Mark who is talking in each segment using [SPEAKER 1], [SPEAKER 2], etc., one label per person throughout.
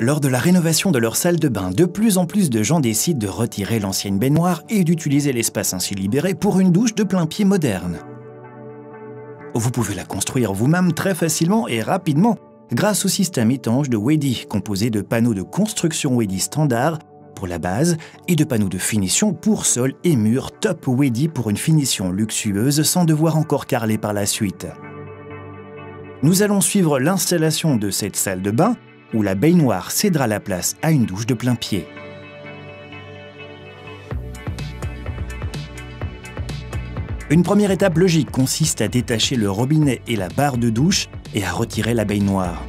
[SPEAKER 1] Lors de la rénovation de leur salle de bain, de plus en plus de gens décident de retirer l'ancienne baignoire et d'utiliser l'espace ainsi libéré pour une douche de plein pied moderne. Vous pouvez la construire vous-même très facilement et rapidement grâce au système étanche de Wedi, composé de panneaux de construction Wedi standard pour la base et de panneaux de finition pour sol et mur top Wedi pour une finition luxueuse sans devoir encore carreler par la suite. Nous allons suivre l'installation de cette salle de bain où la baignoire cédera la place à une douche de plein pied. Une première étape logique consiste à détacher le robinet et la barre de douche et à retirer la baignoire.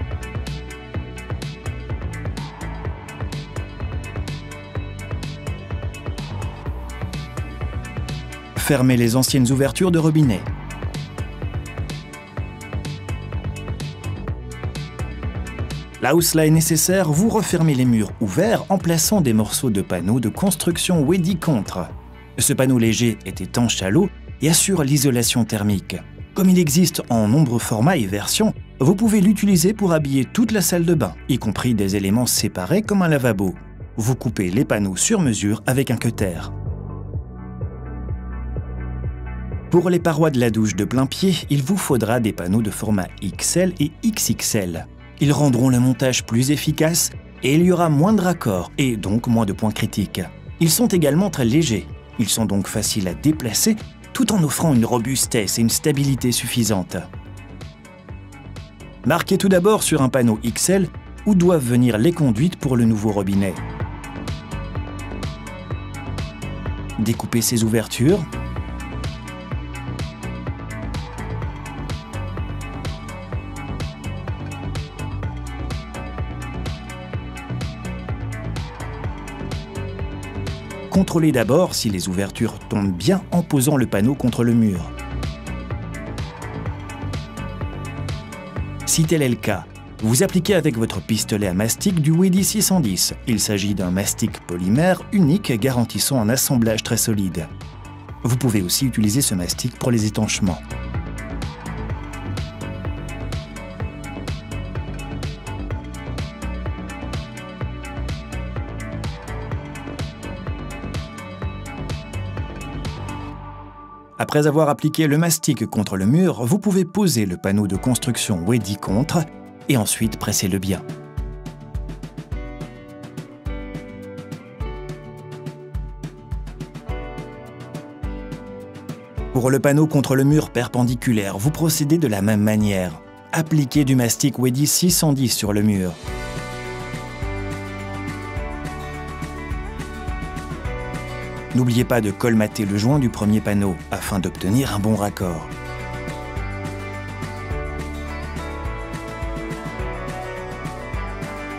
[SPEAKER 1] Fermez les anciennes ouvertures de robinet. Là où cela est nécessaire, vous refermez les murs ouverts en plaçant des morceaux de panneaux de construction Wedi contre. Ce panneau léger est étanche à l'eau et assure l'isolation thermique. Comme il existe en nombreux formats et versions, vous pouvez l'utiliser pour habiller toute la salle de bain, y compris des éléments séparés comme un lavabo. Vous coupez les panneaux sur mesure avec un cutter. Pour les parois de la douche de plein pied, il vous faudra des panneaux de format XL et XXL. Ils rendront le montage plus efficace et il y aura moins de raccords et donc moins de points critiques. Ils sont également très légers. Ils sont donc faciles à déplacer tout en offrant une robustesse et une stabilité suffisantes. Marquez tout d'abord sur un panneau XL où doivent venir les conduites pour le nouveau robinet. Découpez ces ouvertures. Contrôlez d'abord si les ouvertures tombent bien en posant le panneau contre le mur. Si tel est le cas, vous appliquez avec votre pistolet à mastic du Wedi 610. Il s'agit d'un mastic polymère unique garantissant un assemblage très solide. Vous pouvez aussi utiliser ce mastic pour les étanchements. Après avoir appliqué le mastic contre le mur, vous pouvez poser le panneau de construction Wedi contre et ensuite presser-le bien. Pour le panneau contre le mur perpendiculaire, vous procédez de la même manière. Appliquez du mastic Wedi 610 sur le mur. N'oubliez pas de colmater le joint du premier panneau afin d'obtenir un bon raccord.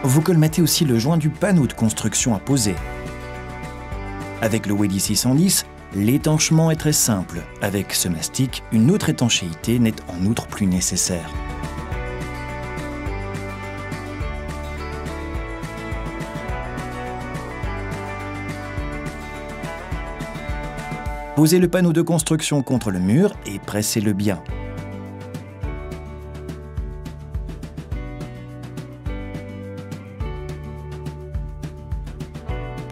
[SPEAKER 1] Vous colmatez aussi le joint du panneau de construction à poser. Avec le Wedi 610, l'étanchement est très simple. Avec ce mastic, une autre étanchéité n'est en outre plus nécessaire. Posez le panneau de construction contre le mur et pressez-le bien.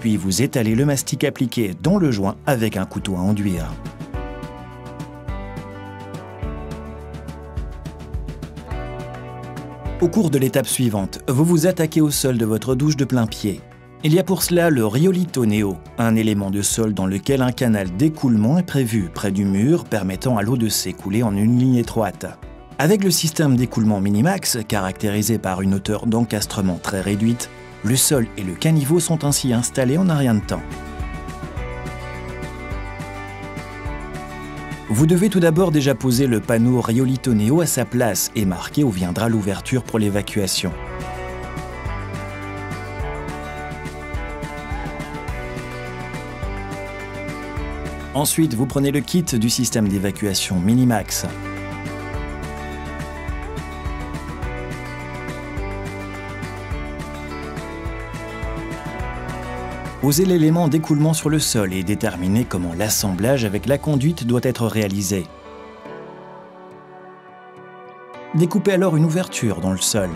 [SPEAKER 1] Puis vous étalez le mastic appliqué dans le joint avec un couteau à enduire. Au cours de l'étape suivante, vous vous attaquez au sol de votre douche de plein pied. Il y a pour cela le Riolito Neo, un élément de sol dans lequel un canal d'écoulement est prévu près du mur permettant à l'eau de s'écouler en une ligne étroite. Avec le système d'écoulement Minimax, caractérisé par une hauteur d'encastrement très réduite, le sol et le caniveau sont ainsi installés en un rien de temps. Vous devez tout d'abord déjà poser le panneau Riolito Neo à sa place et marquer où viendra l'ouverture pour l'évacuation. Ensuite, vous prenez le kit du système d'évacuation Minimax. Posez l'élément d'écoulement sur le sol et déterminez comment l'assemblage avec la conduite doit être réalisé. Découpez alors une ouverture dans le sol.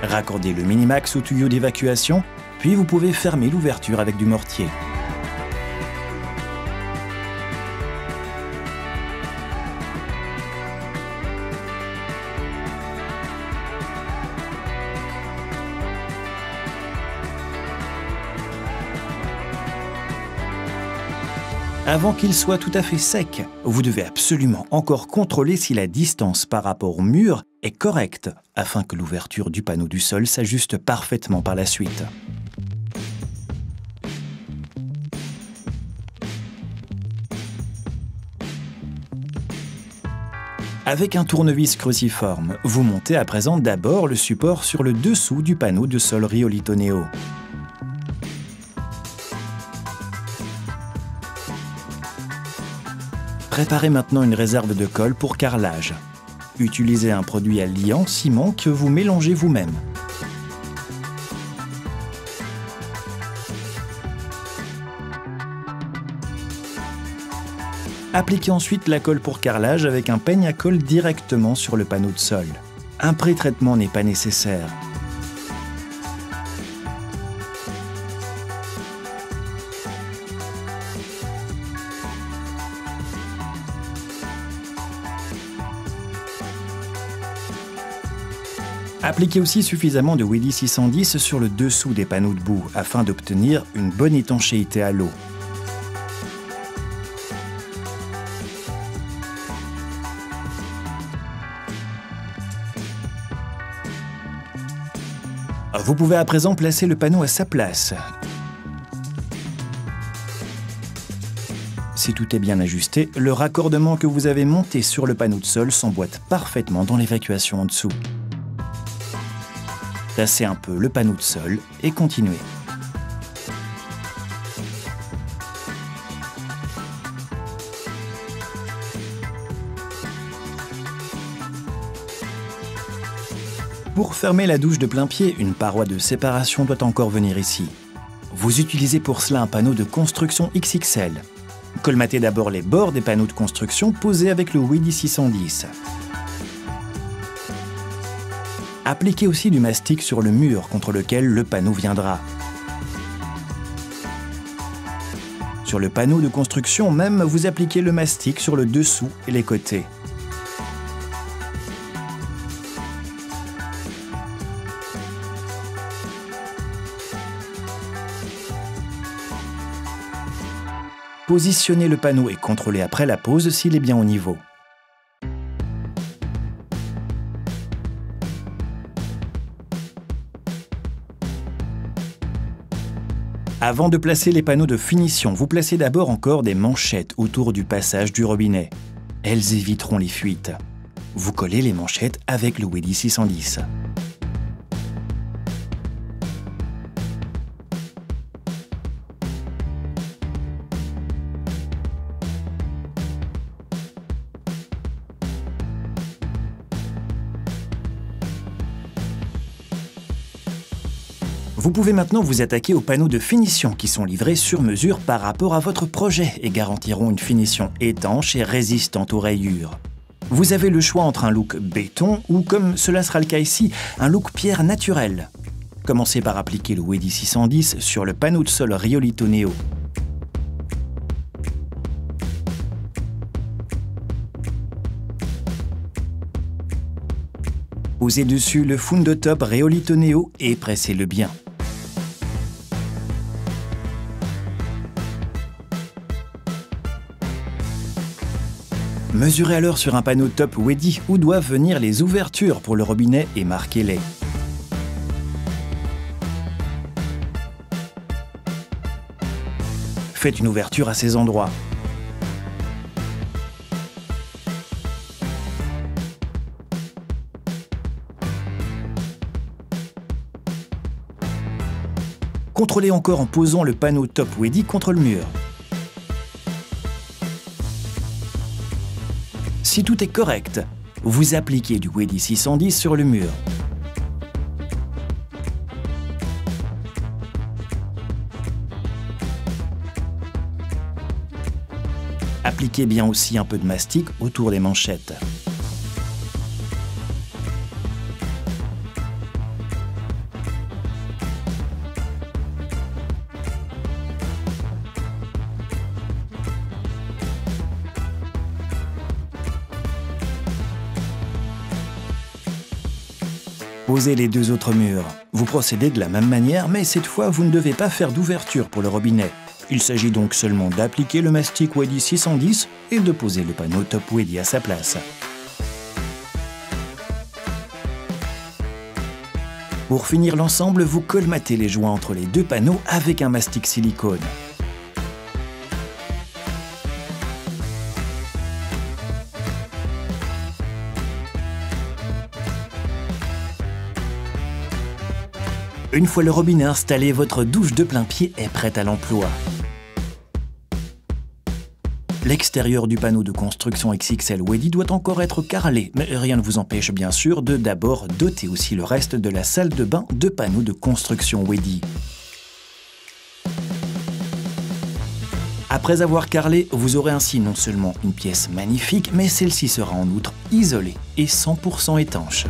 [SPEAKER 1] Raccordez le Minimax au tuyau d'évacuation, puis vous pouvez fermer l'ouverture avec du mortier. Avant qu'il soit tout à fait sec, vous devez absolument encore contrôler si la distance par rapport au mur est correcte, afin que l'ouverture du panneau du sol s'ajuste parfaitement par la suite. Avec un tournevis cruciforme, vous montez à présent d'abord le support sur le dessous du panneau de sol Riolito Neo. Préparez maintenant une réserve de colle pour carrelage. Utilisez un produit à liant ciment que vous mélangez vous-même. Appliquez ensuite la colle pour carrelage avec un peigne à colle directement sur le panneau de sol. Un pré-traitement n'est pas nécessaire. Appliquez aussi suffisamment de WD 610 sur le dessous des panneaux de boue afin d'obtenir une bonne étanchéité à l'eau. Vous pouvez à présent placer le panneau à sa place. Si tout est bien ajusté, le raccordement que vous avez monté sur le panneau de sol s'emboîte parfaitement dans l'évacuation en dessous. Tassez un peu le panneau de sol et continuez. Pour fermer la douche de plein pied, une paroi de séparation doit encore venir ici. Vous utilisez pour cela un panneau de construction XXL. Colmatez d'abord les bords des panneaux de construction posés avec le WD 610. Appliquez aussi du mastic sur le mur contre lequel le panneau viendra. Sur le panneau de construction même, vous appliquez le mastic sur le dessous et les côtés. Positionnez le panneau et contrôlez après la pose s'il est bien au niveau. Avant de placer les panneaux de finition, vous placez d'abord encore des manchettes autour du passage du robinet. Elles éviteront les fuites. Vous collez les manchettes avec le WD 610. Vous pouvez maintenant vous attaquer aux panneaux de finition qui sont livrés sur mesure par rapport à votre projet et garantiront une finition étanche et résistante aux rayures. Vous avez le choix entre un look béton ou, comme cela sera le cas ici, un look pierre naturel. Commencez par appliquer le WD 610 sur le panneau de sol Riolito Neo. Posez dessus le Fundotop Riolito Neo et pressez-le bien. Mesurez alors sur un panneau top WD où doivent venir les ouvertures pour le robinet et marquez-les. Faites une ouverture à ces endroits. Contrôlez encore en posant le panneau top WD contre le mur. Si tout est correct, vous appliquez du WD 610 sur le mur. Appliquez bien aussi un peu de mastic autour des manchettes. Posez les deux autres murs. Vous procédez de la même manière, mais cette fois, vous ne devez pas faire d'ouverture pour le robinet. Il s'agit donc seulement d'appliquer le mastic Wedi 610 et de poser le panneau Top Wedi à sa place. Pour finir l'ensemble, vous colmatez les joints entre les deux panneaux avec un mastic silicone. Une fois le robinet installé, votre douche de plein-pied est prête à l'emploi. L'extérieur du panneau de construction XXL Wedi doit encore être carrelé, mais rien ne vous empêche bien sûr de d'abord doter aussi le reste de la salle de bain de panneaux de construction Wedi. Après avoir carrelé, vous aurez ainsi non seulement une pièce magnifique, mais celle-ci sera en outre isolée et 100% étanche.